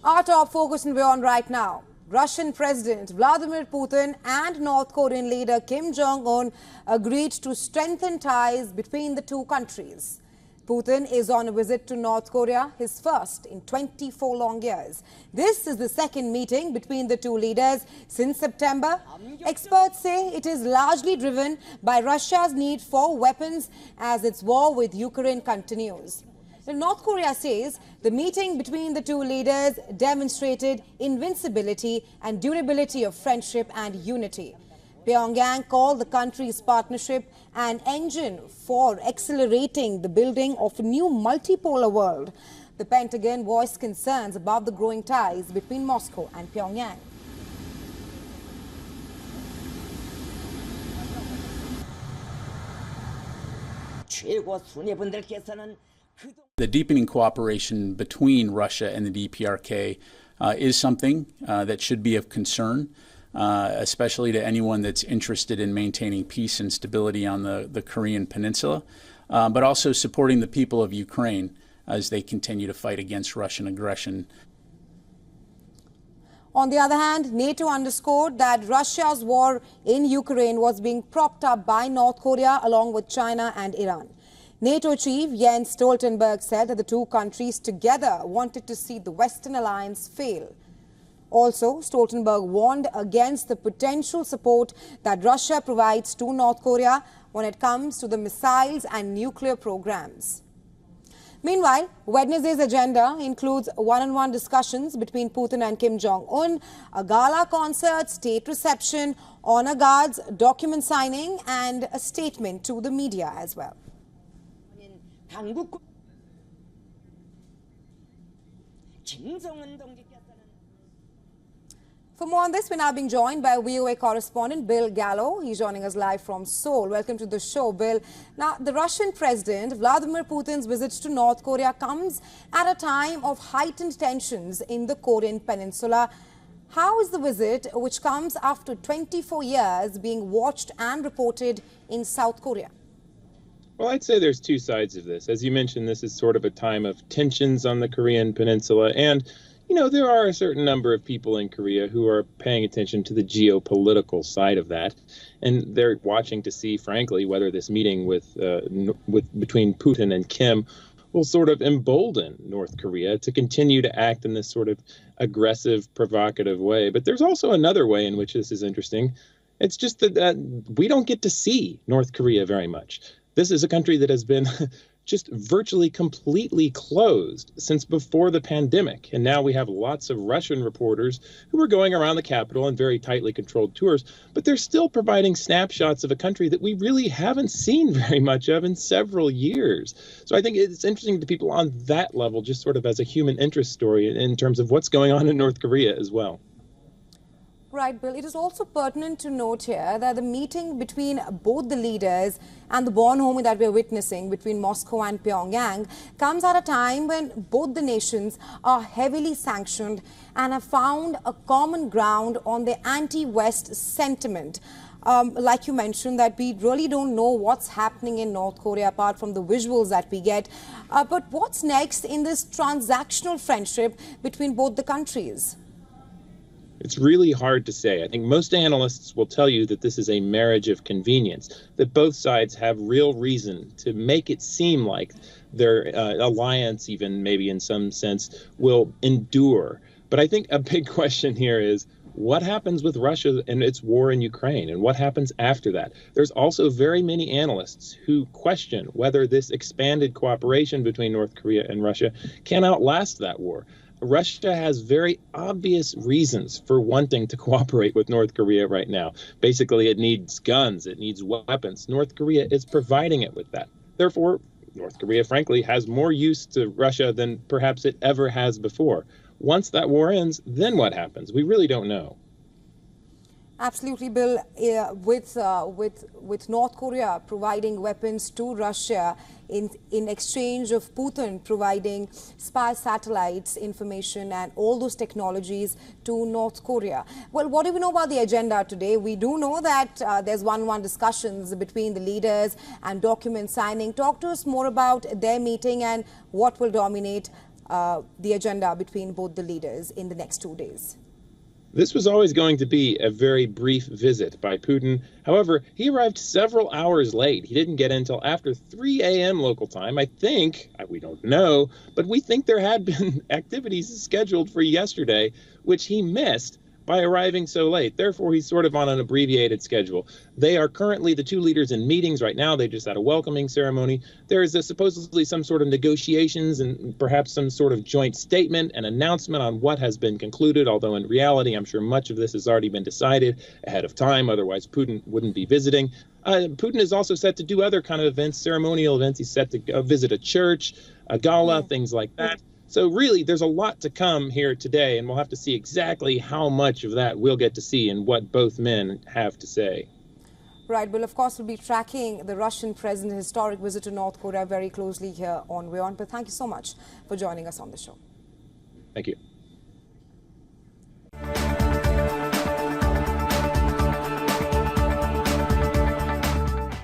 Our top focus in WION right now. Russian President Vladimir Putin and North Korean leader Kim Jong-un agreed to strengthen ties between the two countries. Putin is on a visit to North Korea, his first in 24 long years. This is the second meeting between the two leaders since September. Experts say it is largely driven by Russia's need for weapons as its war with Ukraine continues. North Korea says the meeting between the two leaders demonstrated invincibility and durability of friendship and unity. Pyongyang called the country's partnership an engine for accelerating the building of a new multipolar world. The Pentagon voiced concerns about the growing ties between Moscow and Pyongyang. The deepening cooperation between Russia and the DPRK is something that should be of concern, especially to anyone that's interested in maintaining peace and stability on the Korean Peninsula, but also supporting the people of Ukraine as they continue to fight against Russian aggression. On the other hand, NATO underscored that Russia's war in Ukraine was being propped up by North Korea along with China and Iran. NATO chief Jens Stoltenberg said that the two countries together wanted to see the Western alliance fail. Also, Stoltenberg warned against the potential support that Russia provides to North Korea when it comes to the missiles and nuclear programs. Meanwhile, Wednesday's agenda includes one-on-one discussions between Putin and Kim Jong-un, a gala concert, state reception, honor guards, document signing, and a statement to the media as well. For more on this, we're now being joined by VOA correspondent Bill Gallo. He's joining us live from Seoul. Welcome to the show, Bill. Now, the Russian President Vladimir Putin's visit to North Korea comes at a time of heightened tensions in the Korean Peninsula. How is the visit, which comes after 24 years, being watched and reported in South Korea? Well, I'd say there's two sides of this. As you mentioned, this is sort of a time of tensions on the Korean Peninsula. And, you know, there are a certain number of people in Korea who are paying attention to the geopolitical side of that. And they're watching to see, frankly, whether this meeting between Putin and Kim will sort of embolden North Korea to continue to act in this sort of aggressive, provocative way. But there's also another way in which this is interesting. It's just that we don't get to see North Korea very much. This is a country that has been just virtually completely closed since before the pandemic. And now we have lots of Russian reporters who are going around the capital on very tightly controlled tours, but they're still providing snapshots of a country that we really haven't seen very much of in several years. So I think it's interesting to people on that level, just sort of as a human interest story in terms of what's going on in North Korea as well. Right, Bill. It is also pertinent to note here that the meeting between both the leaders and the bonhomie that we're witnessing between Moscow and Pyongyang comes at a time when both the nations are heavily sanctioned and have found a common ground on the anti-West sentiment. Like you mentioned, that we really don't know what's happening in North Korea apart from the visuals that we get. But what's next in this transactional friendship between both the countries? It's really hard to say. I think most analysts will tell you that this is a marriage of convenience, that both sides have real reason to make it seem like their alliance, even maybe in some sense, will endure. But I think a big question here is, what happens with Russia and its war in Ukraine, and what happens after that? There's also very many analysts who question whether this expanded cooperation between North Korea and Russia can outlast that war. Russia has very obvious reasons for wanting to cooperate with North Korea right now. Basically, it needs guns, it needs weapons. North Korea is providing it with that. Therefore, North Korea, frankly, has more use to Russia than perhaps it ever has before. Once that war ends, then what happens? We really don't know. Absolutely, Bill. With North Korea providing weapons to Russia in exchange of Putin providing spy satellites, information and all those technologies to North Korea. Well, what do we know about the agenda today? We do know that there's one-on-one discussions between the leaders and document signing. Talk to us more about their meeting and what will dominate the agenda between both the leaders in the next 2 days? This was always going to be a very brief visit by Putin. However, he arrived several hours late. He didn't get in until after 3 a.m. local time. I think, we don't know, but we think there had been activities scheduled for yesterday, which he missed by arriving so late. Therefore, he's sort of on an abbreviated schedule. They are currently the two leaders in meetings right now. They just had a welcoming ceremony. There is supposedly some sort of negotiations and perhaps some sort of joint statement, an announcement on what has been concluded, although in reality, I'm sure much of this has already been decided ahead of time. Otherwise, Putin wouldn't be visiting. Putin is also set to do other kind of events, ceremonial events. He's set to visit a church, a gala, things like that. So really, there's a lot to come here today, and we'll have to see exactly how much of that we'll get to see and what both men have to say. Right. Well, of course, we'll be tracking the Russian president's historic visit to North Korea very closely here on WION. But thank you so much for joining us on the show. Thank you.